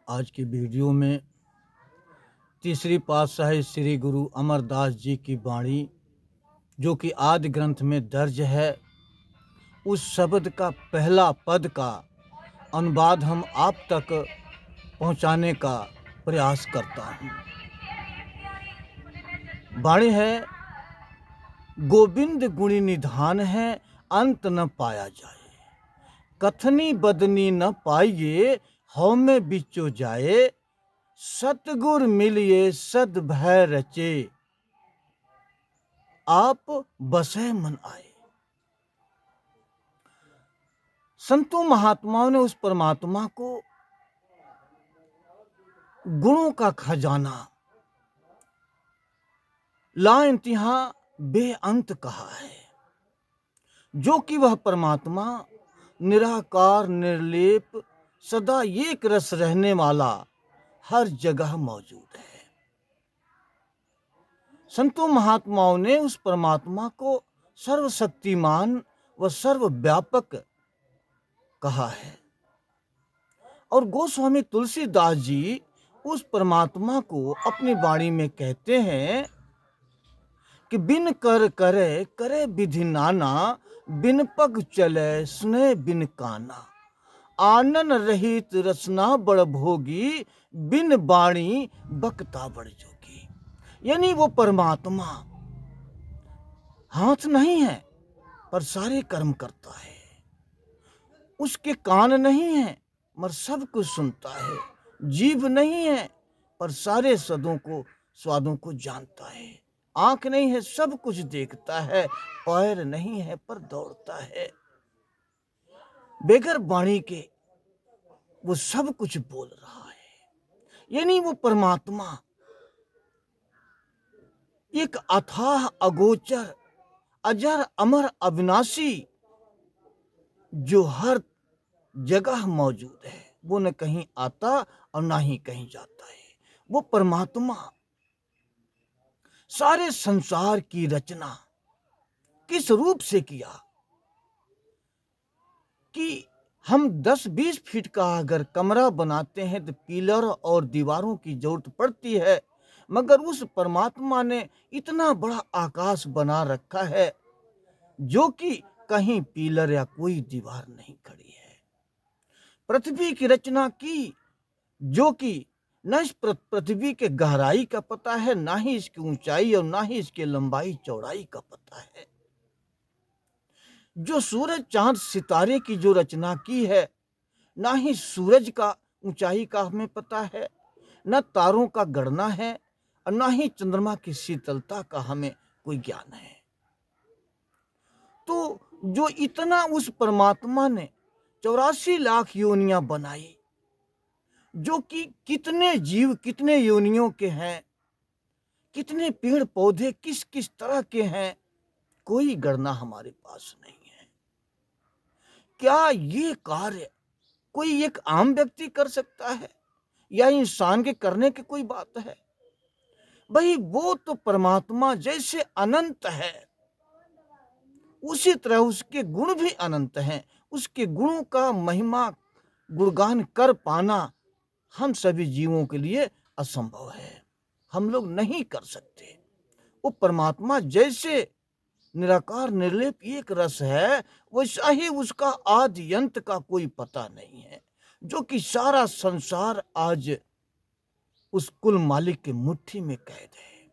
आज की वीडियो में तीसरी पातशाही श्री गुरु अमरदास जी की वाणी जो कि आदि ग्रंथ में दर्ज है, उस शब्द का पहला पद का अनुवाद हम आप तक पहुंचाने का प्रयास करता हूं। वाणी है, गोविंद गुणी निधान है, अंत न पाया जाए। कथनी बदनी न पाइए, हौ में बिचो जाए। सतगुर मिलिए सद भय रचे, आप बसे मन आए। संतों महात्माओं ने उस परमात्मा को गुणों का खजाना ला इंतहा बेअंत कहा है, जो कि वह परमात्मा निराकार निर्लेप सदा एक रस रहने वाला हर जगह मौजूद है। संतों महात्माओं ने उस परमात्मा को सर्वशक्तिमान व सर्वव्यापक कहा है। और गोस्वामी तुलसीदास जी उस परमात्मा को अपनी वाणी में कहते हैं कि बिन कर करे करे विधि नाना, बिन पग चले सुने बिन काना। आनन रहित रसना बड़ भोगी, बिन वाणी बकता बड़ जोगी। यानी वो परमात्मा हाथ नहीं है पर सारे कर्म करता है, उसके कान नहीं है मगर सब कुछ सुनता है, जीभ नहीं है पर सारे स्वादों को जानता है, आंख नहीं है सब कुछ देखता है, पैर नहीं है पर दौड़ता है। बेगर वाणी के वो सब कुछ बोल रहा है। यानी वो परमात्मा एक अथाह अगोचर अजर अमर अविनाशी जो हर जगह मौजूद है, वो न कहीं आता और ना ही कहीं जाता है। वो परमात्मा सारे संसार की रचना किस रूप से किया कि हम 10-20 फीट का अगर कमरा बनाते हैं तो पिलर और दीवारों की जरूरत पड़ती है, मगर उस परमात्मा ने इतना बड़ा आकाश बना रखा है जो कि कहीं पिलर या कोई दीवार नहीं खड़ी है। पृथ्वी की रचना की जो कि न इस पृथ्वी के गहराई का पता है, ना ही इसकी ऊंचाई और ना ही इसके लंबाई चौड़ाई का पता है। जो सूरज चांद सितारे की जो रचना की है, ना ही सूरज का ऊंचाई का हमें पता है, न तारों का गणना है और ना ही चंद्रमा की शीतलता का हमें कोई ज्ञान है। तो जो इतना उस परमात्मा ने 84 लाख योनियां बनाई, जो कि कितने जीव कितने योनियों के हैं, कितने पेड़ पौधे किस किस तरह के हैं, कोई गणना हमारे पास नहीं है। क्या ये कार्य कोई एक आम व्यक्ति कर सकता है या इंसान के करने की कोई बात है? भाई वो तो परमात्मा जैसे अनंत है, उसी तरह उसके गुण भी अनंत हैं। उसके गुणों का महिमा गुणगान कर पाना हम सभी जीवों के लिए असंभव है, हम लोग नहीं कर सकते। वो परमात्मा जैसे निराकार निर्लेप एक रस है, वैसा ही उसका आदि अंत का कोई पता नहीं है, जो कि सारा संसार आज उस कुल मालिक की मुट्ठी में कैद है।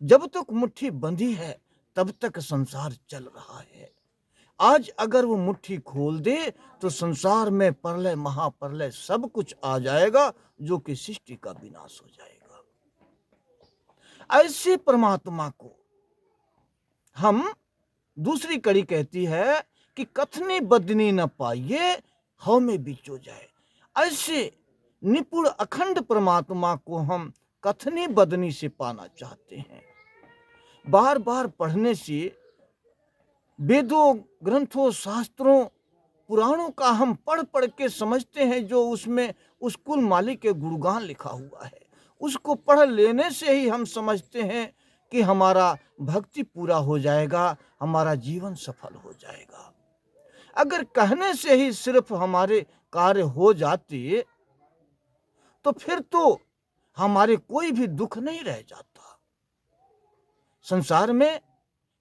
जब तक मुट्ठी बंधी है तब तक संसार चल रहा है। आज अगर वो मुट्ठी खोल दे तो संसार में प्रलय महाप्रलय सब कुछ आ जाएगा, जो कि सृष्टि का विनाश हो जाएगा। ऐसे परमात्मा को हम दूसरी कड़ी कहती है कि कथनी बदनी न पाइए, हौ में बिचो जाए। ऐसे निपुण अखंड परमात्मा को हम कथनी बदनी से पाना चाहते हैं। बार बार पढ़ने से वेदों ग्रंथों शास्त्रों पुराणों का हम पढ़ पढ़ के समझते हैं, जो उसमें उस कुल मालिक के गुणगान लिखा हुआ है, उसको पढ़ लेने से ही हम समझते हैं कि हमारा भक्ति पूरा हो जाएगा, हमारा जीवन सफल हो जाएगा। अगर कहने से ही सिर्फ हमारे कार्य हो जाते तो फिर तो हमारे कोई भी दुख नहीं रह जाता। संसार में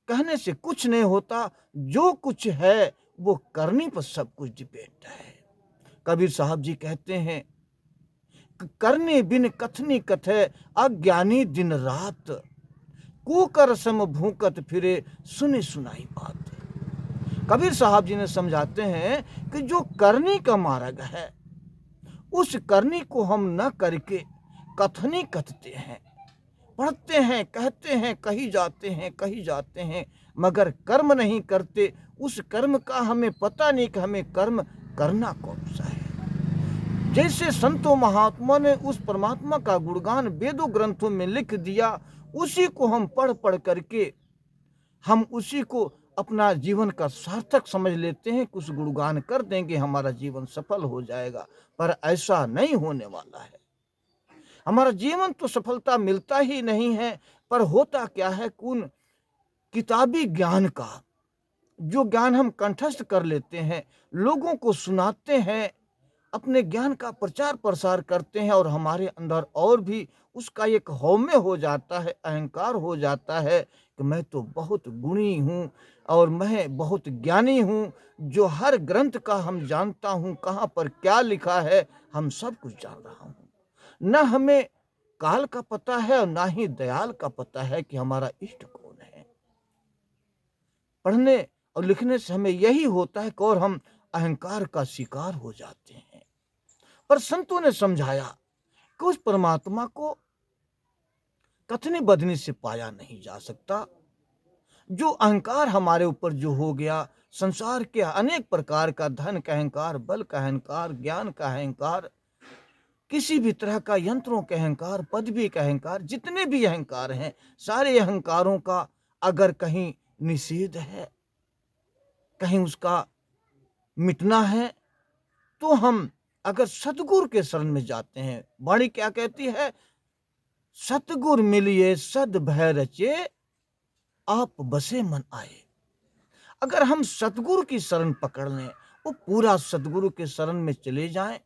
कहने से कुछ नहीं होता, जो कुछ है वो करनी पर सब कुछ डिपेंड है। कबीर साहब जी कहते हैं, करने बिन कथनी कथे अज्ञानी दिन रात, कुकर सम भूकत फिरे सुनी सुनाई बात। कबीर साहब जी ने समझाते हैं कि जो करनी का मार्ग है, उस करनी को हम न करके कथनी कथते हैं, पढ़ते हैं, कहते हैं, कही जाते हैं, मगर कर्म नहीं करते। उस कर्म का हमें पता नहीं कि हमें कर्म करना कौन सा है। जैसे संतों महात्मा ने उस परमात्मा का गुणगान वेदों ग्रंथों में लिख दिया, उसी को हम पढ़ पढ़ करके हम उसी को अपना जीवन का सार्थक समझ लेते हैं, कुछ गुणगान कर देंगे हमारा जीवन सफल हो जाएगा, पर ऐसा नहीं होने वाला है। हमारा जीवन तो सफलता मिलता ही नहीं है, पर होता क्या है, कौन किताबी ज्ञान का जो ज्ञान हम कंठस्थ कर लेते हैं, लोगों को सुनाते हैं, अपने ज्ञान का प्रचार प्रसार करते हैं, और हमारे अंदर और भी उसका एक हौमे हो जाता है, अहंकार हो जाता है कि मैं तो बहुत गुणी हूँ और मैं बहुत ज्ञानी हूँ, जो हर ग्रंथ का हम जानता हूँ, कहाँ पर क्या लिखा है हम सब कुछ जान रहा हूँ। न हमें काल का पता है और ना ही दयाल का पता है कि हमारा इष्ट कौन है। पढ़ने और लिखने से हमें यही होता है कि और हम अहंकार का शिकार हो जाते हैं। पर संतों ने समझाया कि उस परमात्मा को कथनी बदनी से पाया नहीं जा सकता। जो अहंकार हमारे ऊपर जो हो गया, संसार के अनेक प्रकार का, धन का अहंकार, बल का अहंकार, ज्ञान का अहंकार, किसी भी तरह का यंत्रों का अहंकार, पदवी का अहंकार, जितने भी अहंकार हैं, सारे अहंकारों का अगर कहीं निषेध है, कहीं उसका मिटना है, तो हम अगर सतगुरु के शरण में जाते हैं, वाणी क्या कहती है, सतगुर मिलिए सद भय रचे, आप बसे मन आए। अगर हम सतगुरु की शरण पकड़ लें, वो पूरा सतगुरु के शरण में चले जाएं,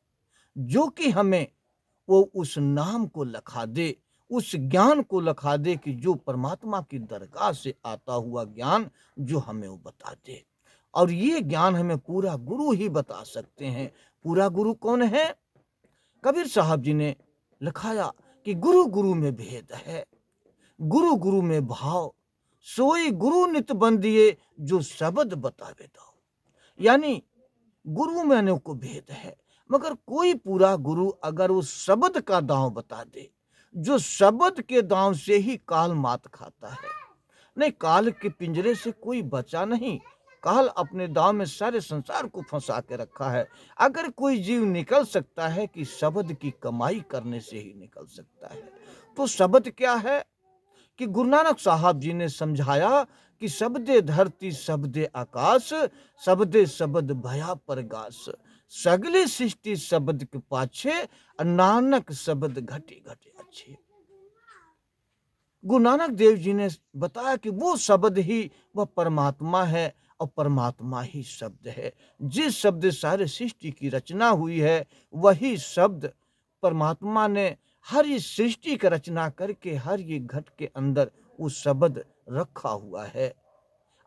जो कि हमें वो उस नाम को लखा दे, उस ज्ञान को लखा दे कि जो परमात्मा की दरगाह से आता हुआ ज्ञान जो हमें वो बता दे। और ये ज्ञान हमें पूरा गुरु ही बता सकते हैं। पूरा गुरु कौन है? कबीर साहब जी ने लिखाया कि गुरु गुरु में भेद है, गुरु गुरु में भाव, सोई गुरु नित बंदिए, जो शब्द बतावे दाओ। यानी गुरु में अनेकों भेद है, मगर कोई पूरा गुरु अगर उस शब्द का दांव बता दे, जो शब्द के दांव से ही काल मात खाता है। नहीं, काल के पिंजरे से कोई बचा नहीं, काल अपने दांव में सारे संसार को फंसा के रखा है। अगर कोई जीव निकल सकता है कि शब्द की कमाई करने से ही निकल सकता है। तो शब्द क्या है कि गुरु नानक साहब जी ने समझाया कि शब्दे धरती शब्दे आकाश, शब्दे शब्द भया परगास, सगले सृष्टि शब्द के पाछे, नानक शब्द घटे घटे अच्छे। गुरु नानक देव जी ने बताया कि वो शब्द ही वह परमात्मा है, और परमात्मा ही शब्द है। जिस शब्द सारे सृष्टि की रचना हुई है, वही शब्द परमात्मा ने हर इस सृष्टि की रचना करके हर ये घट के अंदर उस शब्द रखा हुआ है।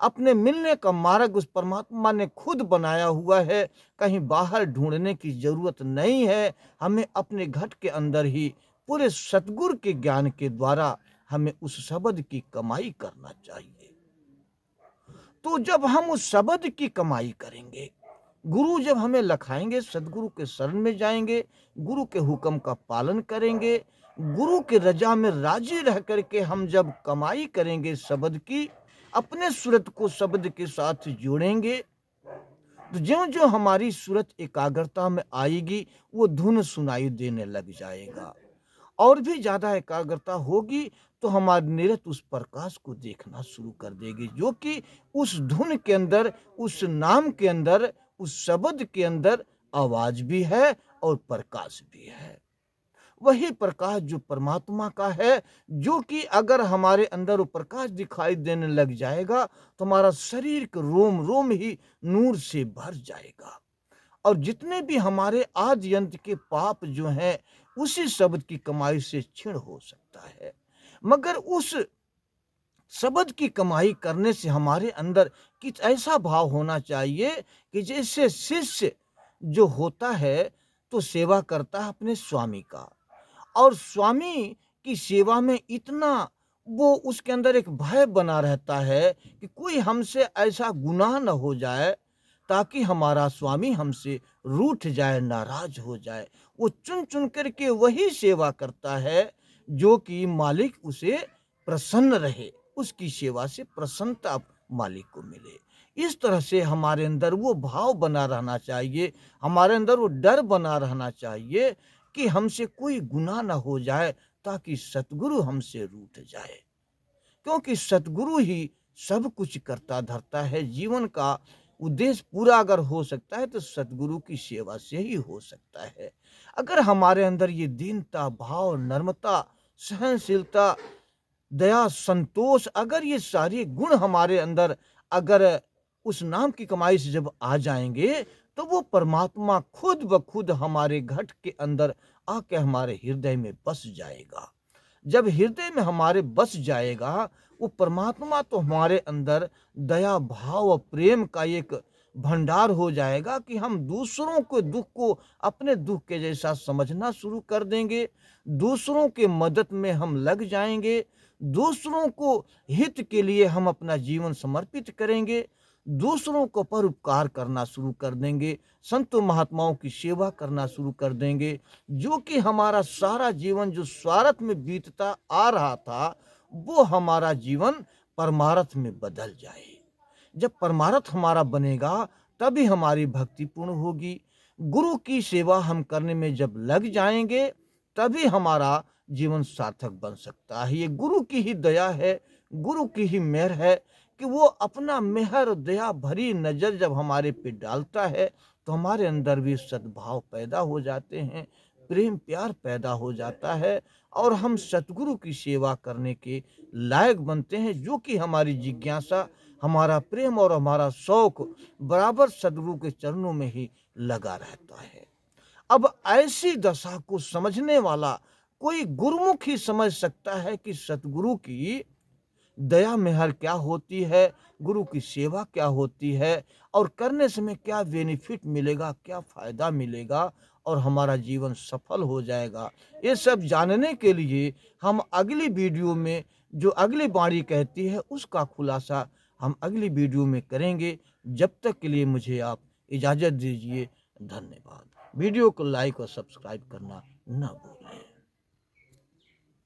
अपने मिलने का मार्ग उस परमात्मा ने खुद बनाया हुआ है, कहीं बाहर ढूंढने की जरूरत नहीं है। हमें अपने घट के अंदर ही पूरे सतगुरु के ज्ञान के द्वारा हमें उस शब्द की कमाई करना चाहिए। तो जब हम उस शब्द की कमाई करेंगे, गुरु जब हमें लखाएंगे, सदगुरु के शरण में जाएंगे, गुरु के हुक्म का पालन करेंगे, गुरु के रजा में राजी रह करके हम जब कमाई करेंगे शब्द की, अपने सूरत को शब्द के साथ जोड़ेंगे, तो ज्यों ज्यों हमारी सूरत एकाग्रता में आएगी, वो धुन सुनाई देने लग जाएगा। और भी ज्यादा एकाग्रता होगी तो हमारी निरत उस प्रकाश को देखना शुरू कर देगी, जो कि उस धुन के अंदर, उस नाम के अंदर, उस शब्द के अंदर आवाज भी है और प्रकाश भी है। वही प्रकाश जो परमात्मा का है, जो कि अगर हमारे अंदर वो प्रकाश दिखाई देने लग जाएगा तो हमारा शरीर के रोम रोम ही नूर से भर जाएगा। और जितने भी हमारे आदि अंत के पाप जो हैं, उसी शब्द की कमाई से क्षीण हो सकता है। मगर उस शब्द की कमाई करने से हमारे अंदर कुछ ऐसा भाव होना चाहिए कि जैसे शिष्य जो होता है तो सेवा करता है अपने स्वामी का, और स्वामी की सेवा में इतना वो उसके अंदर एक भय बना रहता है कि कोई हमसे ऐसा गुनाह न हो जाए ताकि हमारा स्वामी हमसे रूठ जाए, नाराज हो जाए। वो चुन चुन करके वही सेवा करता है जो कि मालिक उसे प्रसन्न रहे, उसकी सेवा से प्रसन्नता मालिक को मिले। इस तरह से हमारे अंदर वो भाव बना रहना चाहिए, हमारे अंदर वो डर बना रहना चाहिए कि हमसे कोई गुनाह ना हो जाए ताकि सतगुरु हमसे रूठ जाए। क्योंकि सतगुरु ही सब कुछ करता धरता है। जीवन का उद्देश्य पूरा अगर हो सकता है तो सतगुरु की सेवा से ही हो सकता है। अगर हमारे अंदर ये दीनता भाव, नम्रता, सहनशीलता, दया, संतोष, अगर ये सारे गुण हमारे अंदर अगर उस नाम की कमाई से जब आ जाएंगे तो वो परमात्मा खुद ब खुद हमारे घट के अंदर आके हमारे हृदय में बस जाएगा। जब हृदय में हमारे बस जाएगा वो परमात्मा तो हमारे अंदर दया भाव और प्रेम का एक भंडार हो जाएगा कि हम दूसरों के दुख को अपने दुख के जैसा समझना शुरू कर देंगे, दूसरों के मदद में हम लग जाएंगे, दूसरों को हित के लिए हम अपना जीवन समर्पित करेंगे, दूसरों को परोपकार करना शुरू कर देंगे, संतों महात्माओं की सेवा करना शुरू कर देंगे, जो कि हमारा सारा जीवन जो स्वार्थ में बीतता आ रहा था वो हमारा जीवन परमार्थ में बदल जाए। जब परमार्थ हमारा बनेगा तभी हमारी भक्ति पूर्ण होगी। गुरु की सेवा हम करने में जब लग जाएंगे तभी हमारा जीवन सार्थक बन सकता है। ये गुरु की ही दया है, गुरु की ही मेहर है कि वो अपना मेहर दया भरी नजर जब हमारे पे डालता है तो हमारे अंदर भी सद्भाव पैदा हो जाते हैं, प्रेम प्यार पैदा हो जाता है और हम सतगुरु की सेवा करने के लायक बनते हैं, जो कि हमारी जिज्ञासा, हमारा प्रेम और हमारा शौक बराबर सतगुरु के चरणों में ही लगा रहता है। अब ऐसी दशा को समझने वाला कोई गुरुमुख ही समझ सकता है कि सतगुरु की दया मेहर क्या होती है, गुरु की सेवा क्या होती है और करने समय क्या बेनिफिट मिलेगा, क्या फ़ायदा मिलेगा और हमारा जीवन सफल हो जाएगा। ये सब जानने के लिए हम अगली वीडियो में जो अगली बाणी कहती है उसका खुलासा हम अगली वीडियो में करेंगे। जब तक के लिए मुझे आप इजाज़त दीजिए। धन्यवाद। वीडियो को लाइक और सब्सक्राइब करना न भूलें।